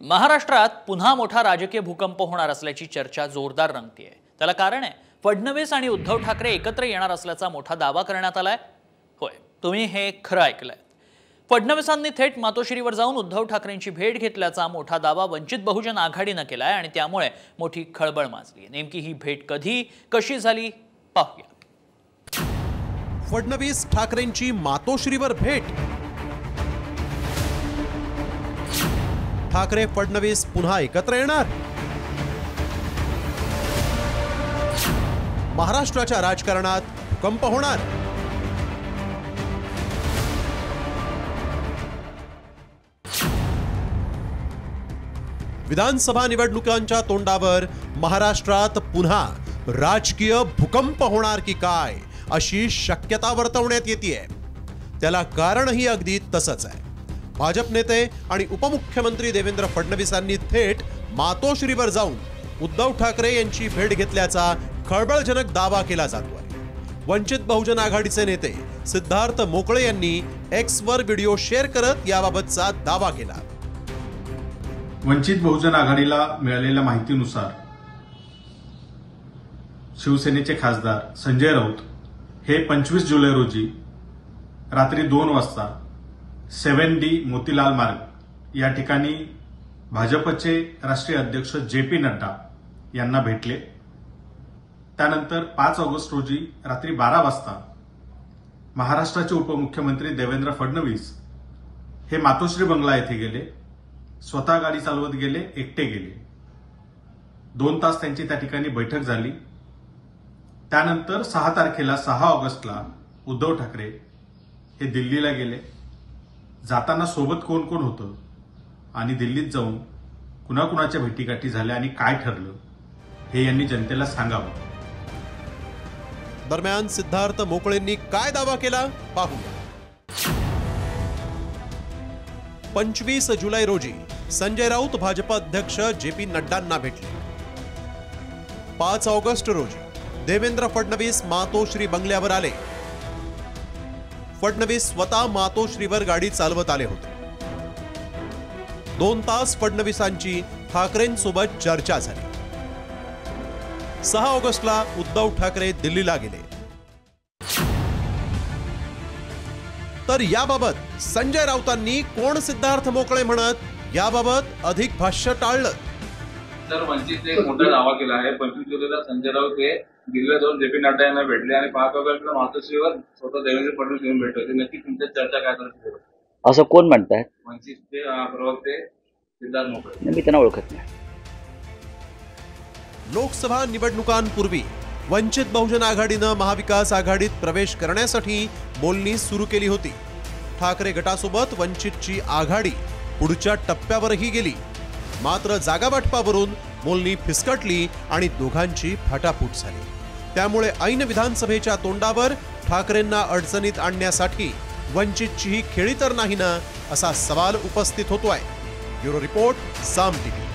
महाराष्ट्रात पुन्हा मोठा राजकीय भूकंप होणार असल्याची चर्चा जोरदार रंगतेय। त्याला कारण आहे फडणवीस आणि उद्धव ठाकरे एकत्र येणार असल्याचा मोठा दावा करण्यात आलाय। होय, तुम्ही हे खरं ऐकलंय। फडणवीसांनी थेट मातोश्रीवर जाऊन उद्धव ठाकरेंची भेट घेतल्याचा मोठा दावा वंचित बहुजन आघाडीने केलाय आणि त्यामुळे मोठी खळबळ माजली। नेमकी ही भेट कधी कशी झाली पाहूया। फडणवीस ठाकरेंची मातोश्रीवर भेट। ठाकरे फडणवीस पुन्हा एकत्र येणार। महाराष्ट्राच्या राजकारणात भूकंप होणार। विधानसभा निवडणुकांच्या तोंडावर महाराष्ट्रात पुन्हा राजकीय भूकंप होणार की काय अशी शक्यता वर्तवण्यात येते। त्याला कारणही अगदी तसंच आहे। भाजप नेते आणि उपमुख्यमंत्री देवेंद्र फडणवीसांनी थेट मातोश्रीवर जाऊन उद्धव ठाकरे यांची भेट घेतल्याचा खळबळजनक दावा केला जातोय। वंचित बहुजन आघाडीचे नेते सिद्धार्थ मोकळे यांनी एक्सवर व्हिडिओ शेअर करत याबाबतचा दावा केला। वंचित बहुजन आघाडीला मिळालेल्या माहितीनुसार शिवसेनेचे खासदार संजय राऊत हे 25 जुलै रोजी रात्री 2 वाजता 7D मोतीलाल मार्ग या ठिकाणी भाजपचे राष्ट्रीय अध्यक्ष JP नड्डा यांना भेटले। त्यानंतर 5 ऑगस्ट रोजी रात्री 12 वाजता महाराष्ट्राचे उपमुख्यमंत्री देवेंद्र फडणवीस हे मातोश्री बंगला येथे गेले। स्वतः गाडी चालवत गेले, एकटे गेले। 2 तास त्यांची त्या ठिकाणी बैठक झाली। त्यानंतर 6 तारखेला 6 ऑगस्टला उद्धव ठाकरे हे दिल्लीला गेले। जाताना सोबत कोण कोण होतं आणि दिल्लीत जाऊन कुणाकुणाच्या भेटीगाठी झाल्या आणि काय ठरलं हे यांनी जनतेला सांगावं। दरम्यान सिद्धार्थ मोकळेंनी काय दावा केला पाहूया। 25 जुलै रोजी संजय राऊत भाजप अध्यक्ष JP नड्डांना भेटले। 5 ऑगस्ट रोजी देवेंद्र फडणवीस मातोश्री बंगल्यावर आले। फडणवीस स्वतः मातोश्रीवर गाडी चालवत आले होते। 2 तास फडणवीसांची ठाकरेंसोबत चर्चा झाली। 6 ऑगस्टला उद्धव ठाकरे दिल्लीला गेले। तर याबाबत संजय राऊतांनी कोण सिद्धार्थ मोकळे म्हणत याबाबत अधिक भाष्य टाळलं। तर वंचित एक मोठा दावा केला आहे। 25 जुलैला संजय राऊत हे दिल्लीला जाऊन JP नड्डा यांना भेटले आणि 5 ऑगस्टला मातोश्रीवर स्वतः देवेंद्र फडणवीस येऊन भेट होती। नक्की तुमच्या चर्चा काय करते असं कोण म्हणताय? वंचितचे प्रवक्ते सिद्धार्थ मोकळे। मी त्यांना ओळखत नाही। लोकसभा निवडणुकांपूर्वी वंचित बहुजन आघाडीनं महाविकास आघाडीत प्रवेश करण्यासाठी बोलणी सुरू केली होती। ठाकरे गटासोबत वंचितची आघाडी पुढच्या टप्प्यावरही गेली। मात्र जागावाटपावरून बोलणी फिसकटली आणि दोघांची फाटाफूट झाली। त्यामुळे ऐन विधानसभेच्या तोंडावर ठाकरेंना अडचणीत आणण्यासाठी वंचितची ही खेळी तर नाही ना असा सवाल उपस्थित होतोय। ब्युरो रिपोर्ट, साम TV।